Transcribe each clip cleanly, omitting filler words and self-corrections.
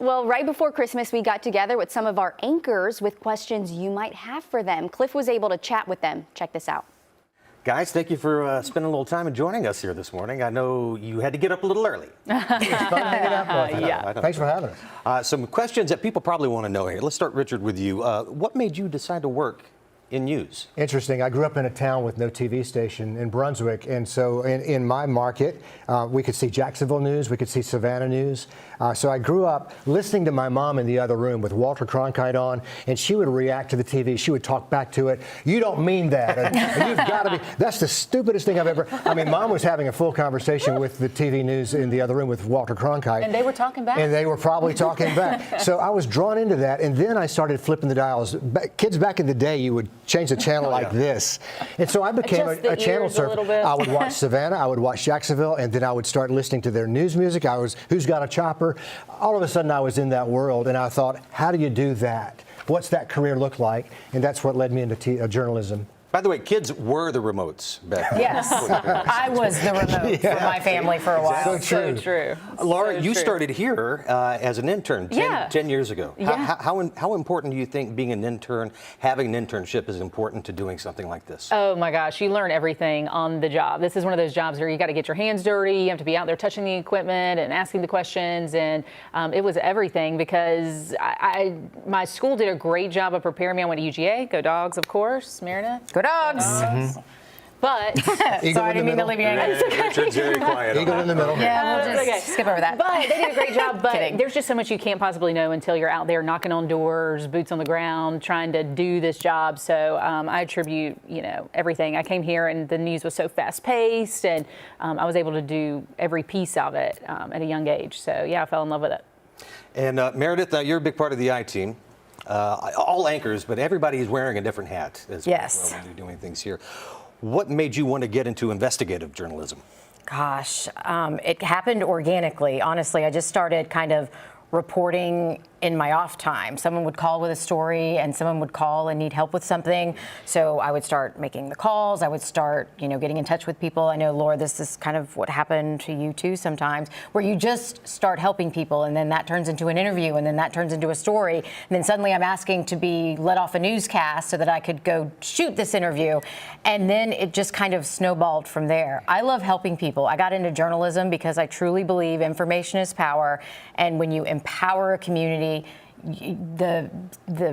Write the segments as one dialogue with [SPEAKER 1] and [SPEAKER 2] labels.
[SPEAKER 1] Well, right before Christmas, we got together with some of our anchors with questions you might have for them. Cliff was able to chat with them. Check this out.
[SPEAKER 2] Guys, thank you for spending a little time and joining us here this morning. I know you had to get up a little early.
[SPEAKER 3] It's fun hanging out with you.
[SPEAKER 2] Yeah.
[SPEAKER 3] Thanks for having us.
[SPEAKER 2] Some questions that people probably want to know here. Let's start, Richard, with you. What made you decide to work in news?
[SPEAKER 3] Interesting. I grew up in a town with no TV station in Brunswick, and so in my market, we could see Jacksonville news, we could see Savannah news. So I grew up listening to my mom in the other room with Walter Cronkite on, and she would react to the TV. She would talk back to it. You don't mean that. And you've got to be. That's the stupidest thing I've ever. I mean, Mom was having a full conversation with the TV news in the other room with Walter Cronkite.
[SPEAKER 4] And they were talking back?
[SPEAKER 3] And they were probably talking back. So I was drawn into that, and then I started flipping the dials. Kids back in the day, you would change the channel like this. And so I became a channel surfer. I would watch Savannah, I would watch Jacksonville, and then I would start listening to their news music. I was Who's Got a Chopper? All of a sudden I was in that world, and I thought, how do you do that? What's that career look like? And that's what led me into journalism.
[SPEAKER 2] By the way, kids were the remotes back then.
[SPEAKER 4] Yes, I was the remote for my family for a while.
[SPEAKER 3] So true.
[SPEAKER 2] Laura, you started here as an intern 10 years ago.
[SPEAKER 4] Yeah.
[SPEAKER 2] How important do you think being an intern, having an internship is important to doing something like this?
[SPEAKER 4] Oh my gosh, you learn everything on the job. This is one of those jobs where you got to get your hands dirty, you have to be out there touching the equipment and asking the questions, and it was everything because my school did a great job of preparing me. I went to UGA, go Dogs, of course, Meredith. Go Dogs!
[SPEAKER 3] Mm-hmm.
[SPEAKER 4] But
[SPEAKER 3] Sorry,
[SPEAKER 4] I didn't mean to leave you hanging.
[SPEAKER 2] Richard's very quiet.
[SPEAKER 3] Eagle in the middle.
[SPEAKER 4] Yeah, we'll just skip over that. But they did a great job. But there's just so much you can't possibly know until you're out there knocking on doors, boots on the ground, trying to do this job. So I attribute, everything. I came here and the news was so fast-paced, and I was able to do every piece of it at a young age. So yeah, I fell in love with it.
[SPEAKER 2] And Meredith, you're a big part of the I-team. All anchors, but everybody is wearing a different hat as well when you're doing things here. What made you want to get into investigative journalism?
[SPEAKER 5] Gosh, it happened organically. Honestly, I just started kind of reporting in my off time. Someone would call with a story, and someone would call and need help with something. So I would start making the calls. I would start, getting in touch with people. I know, Laura, this is kind of what happened to you too sometimes, where you just start helping people, and then that turns into an interview, and then that turns into a story. And then suddenly I'm asking to be let off a newscast so that I could go shoot this interview. And then it just kind of snowballed from there. I love helping people. I got into journalism because I truly believe information is power. And when you empower a community, the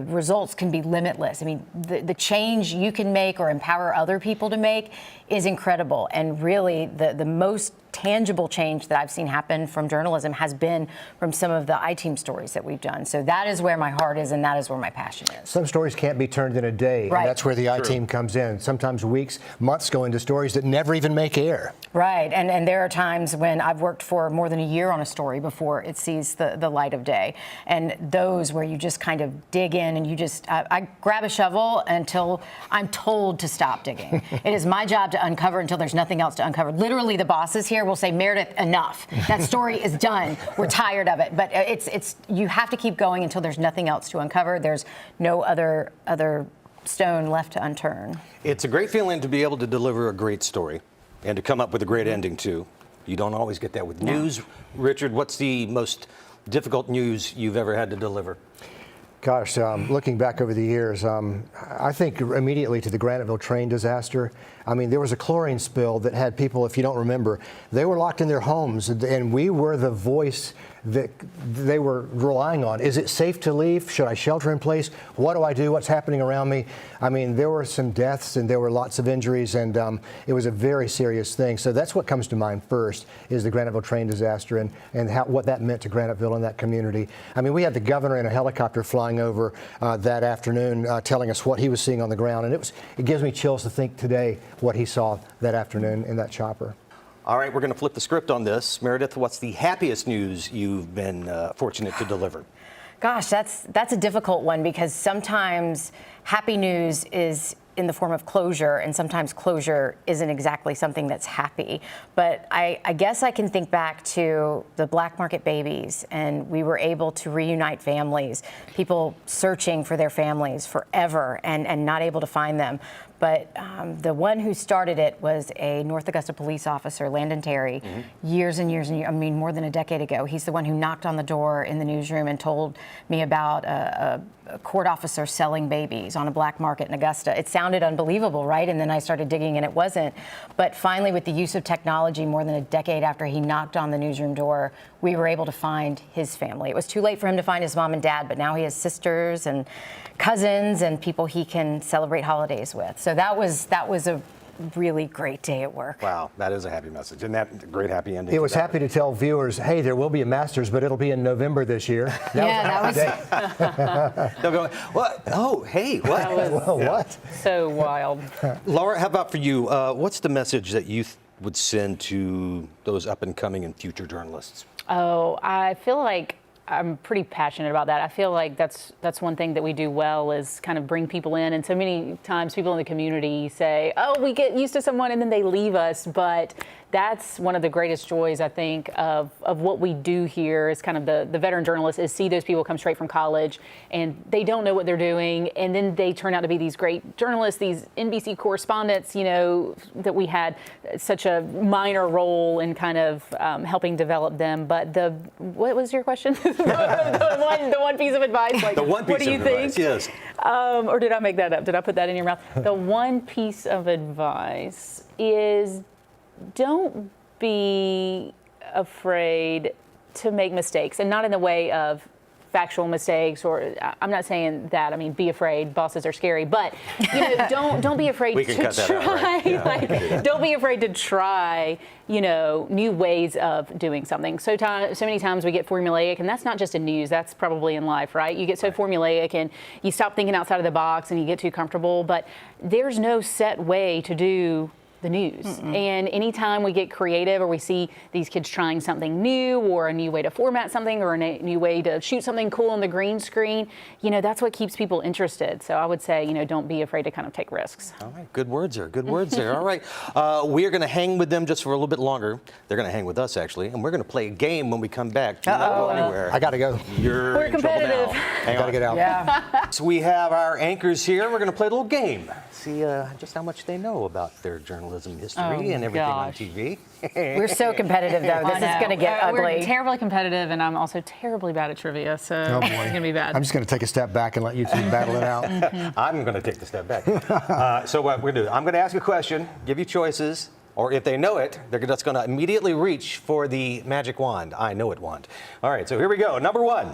[SPEAKER 5] results can be limitless. I mean, the change you can make or empower other people to make is incredible. And really, the most tangible change that I've seen happen from journalism has been from some of the I-team stories that we've done. So that is where my heart is, and that is where my passion is.
[SPEAKER 3] Some stories can't be turned in a day, and that's where the I-team comes in. Sometimes weeks, months go into stories that never even make air.
[SPEAKER 5] Right, and there are times when I've worked for more than a year on a story before it sees the light of day. And those where you just kind of dig in and you just, I grab a shovel until I'm told to stop digging. It is my job to uncover until there's nothing else to uncover. Literally, the bosses here will say, Meredith, enough. That story is done. We're tired of it. But it's you have to keep going until there's nothing else to uncover. There's no other stone left to unturn.
[SPEAKER 2] It's a great feeling to be able to deliver a great story and to come up with a great ending, too. You don't always get that with news. Richard, what's the most difficult news you've ever had to deliver?
[SPEAKER 3] Gosh, looking back over the years, I think immediately to the Graniteville train disaster. I mean, there was a chlorine spill that had people, if you don't remember, they were locked in their homes, and we were the voice that they were relying on. Is it safe to leave? Should I shelter in place? What do I do? What's happening around me? I mean, there were some deaths and there were lots of injuries, and it was a very serious thing. So that's what comes to mind first, is the Graniteville train disaster and what that meant to Graniteville and that community. I mean, we had the governor in a helicopter flying over that afternoon telling us what he was seeing on the ground, and it gives me chills to think today what he saw that afternoon in that chopper.
[SPEAKER 2] All right, we're going to flip the script on this. Meredith, what's the happiest news you've been fortunate to deliver?
[SPEAKER 5] Gosh, that's a difficult one, because sometimes happy news is in the form of closure, and sometimes closure isn't exactly something that's happy. But I guess I can think back to the black market babies, and we were able to reunite families, people searching for their families forever and not able to find them. But the one who started it was a North Augusta police officer, Landon Terry, years and years and years, I mean, more than a decade ago. He's the one who knocked on the door in the newsroom and told me about a court officer selling babies on a black market in Augusta. It sounded unbelievable, right? And then I started digging and it wasn't. But finally, with the use of technology, more than a decade after he knocked on the newsroom door, we were able to find his family. It was too late for him to find his mom and dad, but now he has sisters and cousins and people he can celebrate holidays with. So that was a really great day at work.
[SPEAKER 2] Wow, that is a happy message. And that a great happy ending.
[SPEAKER 3] It was happy to tell viewers, hey, there will be a Masters, but it'll be in November this year.
[SPEAKER 5] That was
[SPEAKER 2] They'll go, what? Oh, hey, what?
[SPEAKER 3] Well, what?
[SPEAKER 4] So wild.
[SPEAKER 2] Laura, how about for you? What's the message that you would send to those up and coming and future journalists?
[SPEAKER 4] Oh, I feel like I'm pretty passionate about that. I feel like that's one thing that we do well is kind of bring people in. And so many times people in the community say, oh, we get used to someone and then they leave us. But that's one of the greatest joys, I think, of what we do here is kind of the veteran journalists is see those people come straight from college and they don't know what they're doing. And then they turn out to be these great journalists, these NBC correspondents, you know, that we had such a minor role in kind of helping develop them. But what was your question? the one piece of advice, like,
[SPEAKER 2] The one piece
[SPEAKER 4] what do you
[SPEAKER 2] of
[SPEAKER 4] think?
[SPEAKER 2] advice, yes.
[SPEAKER 4] Or did I make that up? Did I put that in your mouth? The one piece of advice is don't be afraid to make mistakes, and not in the way of factual mistakes, or I'm not saying that. I mean, be afraid. Bosses are scary, but you know, don't be afraid
[SPEAKER 2] We can
[SPEAKER 4] to
[SPEAKER 2] cut that
[SPEAKER 4] try.
[SPEAKER 2] out, right? Yeah,
[SPEAKER 4] Like, don't be afraid to try. You know, new ways of doing something. So many times we get formulaic, and that's not just in news. That's probably in life, right? You get so formulaic, and you stop thinking outside of the box, and you get too comfortable. But there's no set way to do the news. And anytime we get creative or we see these kids trying something new or a new way to format something or a new way to shoot something cool on the green screen, you know, that's what keeps people interested. So I would say, you know, don't be afraid to kind of take risks.
[SPEAKER 2] All right, good words there. Good words there. All right. We are going to hang with them just for a little bit longer. They're going to hang with us, actually, and we're going to play a game when we come back. Do not go anywhere.
[SPEAKER 3] I got to go.
[SPEAKER 2] We're
[SPEAKER 4] We're competitive.
[SPEAKER 2] Hang
[SPEAKER 3] I got to
[SPEAKER 2] on.
[SPEAKER 3] get out.
[SPEAKER 5] Yeah.
[SPEAKER 2] So we have our anchors here. We're going to play a little game. See just how much they know about their journalism history and everything
[SPEAKER 4] gosh.
[SPEAKER 2] on TV.
[SPEAKER 5] We're so competitive, though. This is going to get ugly.
[SPEAKER 4] We're terribly competitive, and I'm also terribly bad at trivia, so
[SPEAKER 3] Oh, boy.
[SPEAKER 4] it's going to be bad.
[SPEAKER 3] I'm just going to take a step back and let you two battle it out.
[SPEAKER 2] I'm going to take the step back. So what we're going to do, I'm going to ask a question, give you choices, or if they know it, they're just going to immediately reach for the magic wand. I know it wand. All right, so here we go. Number one,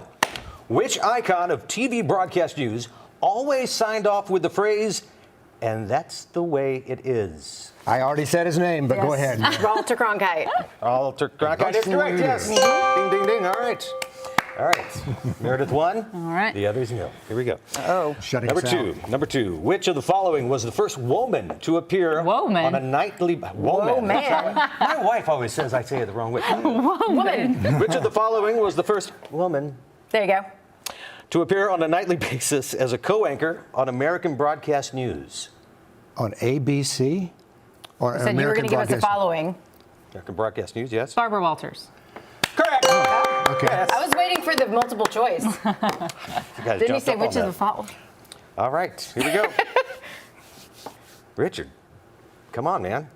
[SPEAKER 2] which icon of TV broadcast news always signed off with the phrase, "And that's the way it is"?
[SPEAKER 3] I already said his name, but go ahead.
[SPEAKER 5] Walter Cronkite.
[SPEAKER 2] Walter Cronkite is correct, yes. Ding, ding, ding. All right. All right. Meredith won.
[SPEAKER 4] All right.
[SPEAKER 2] The others nil. Here we go.
[SPEAKER 3] Shutting
[SPEAKER 2] Number
[SPEAKER 3] us
[SPEAKER 2] two.
[SPEAKER 3] out.
[SPEAKER 2] Number two. Which of the following was the first woman to appear
[SPEAKER 4] Woman?
[SPEAKER 2] on a nightly...
[SPEAKER 5] Whoa, man.
[SPEAKER 2] My wife always says I say it the wrong way.
[SPEAKER 5] Woman.
[SPEAKER 2] Which of the following was the first woman
[SPEAKER 5] There you go.
[SPEAKER 2] to appear on a nightly basis as a co-anchor on American Broadcast News?
[SPEAKER 3] On ABC? Or
[SPEAKER 5] Said you were going to give us a following.
[SPEAKER 2] American Broadcast News, yes?
[SPEAKER 4] Barbara Walters.
[SPEAKER 2] Correct!
[SPEAKER 3] Okay.
[SPEAKER 5] I was waiting for the multiple choice.
[SPEAKER 2] You guys
[SPEAKER 5] Didn't you
[SPEAKER 2] jumped
[SPEAKER 5] say
[SPEAKER 2] up on
[SPEAKER 5] which is the
[SPEAKER 2] that.
[SPEAKER 5] following?
[SPEAKER 2] All right, here we go. Richard, come on, man.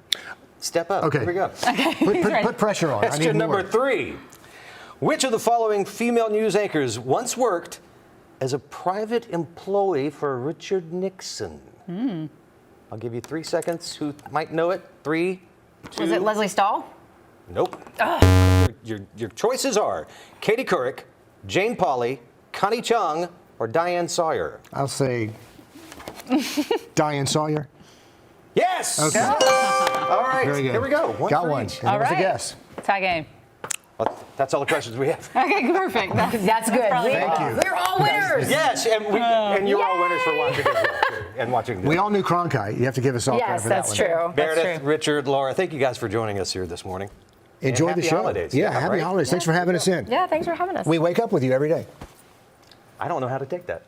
[SPEAKER 2] Step up.
[SPEAKER 3] Okay.
[SPEAKER 2] Here we go.
[SPEAKER 3] Put pressure on. I
[SPEAKER 2] Question
[SPEAKER 3] need
[SPEAKER 2] number
[SPEAKER 3] more.
[SPEAKER 2] 3. Which of the following female news anchors once worked as a private employee for Richard Nixon? I'll give you 3 seconds. Who might know it? 3, 2.
[SPEAKER 5] Was it Leslie Stahl?
[SPEAKER 2] Nope. Your choices are Katie Couric, Jane Pauley, Connie Chung, or Diane Sawyer.
[SPEAKER 3] I'll say Diane Sawyer.
[SPEAKER 2] Yes!
[SPEAKER 3] Okay.
[SPEAKER 2] All right,
[SPEAKER 3] Very good.
[SPEAKER 2] here we go.
[SPEAKER 3] Got
[SPEAKER 2] for
[SPEAKER 3] one.
[SPEAKER 2] each.
[SPEAKER 3] And that was a
[SPEAKER 4] right.
[SPEAKER 3] guess.
[SPEAKER 4] Tie game.
[SPEAKER 2] Well, that's all the questions we have.
[SPEAKER 4] Okay, perfect.
[SPEAKER 5] That's good.
[SPEAKER 3] Thank you.
[SPEAKER 5] We're all winners.
[SPEAKER 2] Yes, and you're all winners for watching as well, too, and watching.
[SPEAKER 3] We all knew Cronkite. You have to give us all credit
[SPEAKER 5] Yes,
[SPEAKER 3] for
[SPEAKER 5] that's
[SPEAKER 3] that one.
[SPEAKER 5] true.
[SPEAKER 2] Meredith, Richard, Laura, thank you guys for joining us here this morning.
[SPEAKER 3] Enjoy
[SPEAKER 2] And
[SPEAKER 3] the
[SPEAKER 2] happy
[SPEAKER 3] show.
[SPEAKER 2] holidays.
[SPEAKER 3] Yeah,
[SPEAKER 2] Yeah,
[SPEAKER 3] happy
[SPEAKER 2] right?
[SPEAKER 3] holidays. Thanks for having us in.
[SPEAKER 5] Yeah, thanks for having us.
[SPEAKER 3] We wake up with you every day.
[SPEAKER 2] I don't know how to take that.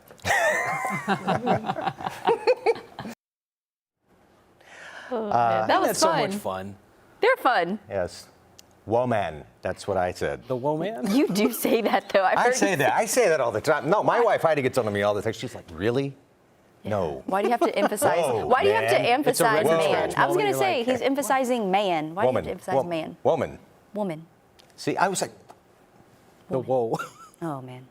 [SPEAKER 1] That was
[SPEAKER 6] That's so
[SPEAKER 1] fun.
[SPEAKER 6] much fun.
[SPEAKER 1] They're fun.
[SPEAKER 2] Yes. Woman. That's what I said.
[SPEAKER 6] The woman?
[SPEAKER 1] You do say that, though.
[SPEAKER 2] I say that. I say that all the time. No, my wife Heidi gets on me all the time. She's like, really? No.
[SPEAKER 1] Why do you have to emphasize?
[SPEAKER 2] Whoa,
[SPEAKER 1] why do you have to
[SPEAKER 2] man.
[SPEAKER 1] emphasize
[SPEAKER 6] It's a
[SPEAKER 1] man?
[SPEAKER 6] record
[SPEAKER 1] I was
[SPEAKER 6] moment.
[SPEAKER 1] going to
[SPEAKER 6] You're
[SPEAKER 1] say
[SPEAKER 6] like-
[SPEAKER 1] he's emphasizing man. Why do you have to emphasize man?
[SPEAKER 2] Woman.
[SPEAKER 1] Woman.
[SPEAKER 2] See, I was like,
[SPEAKER 6] The whoa.
[SPEAKER 1] Oh man.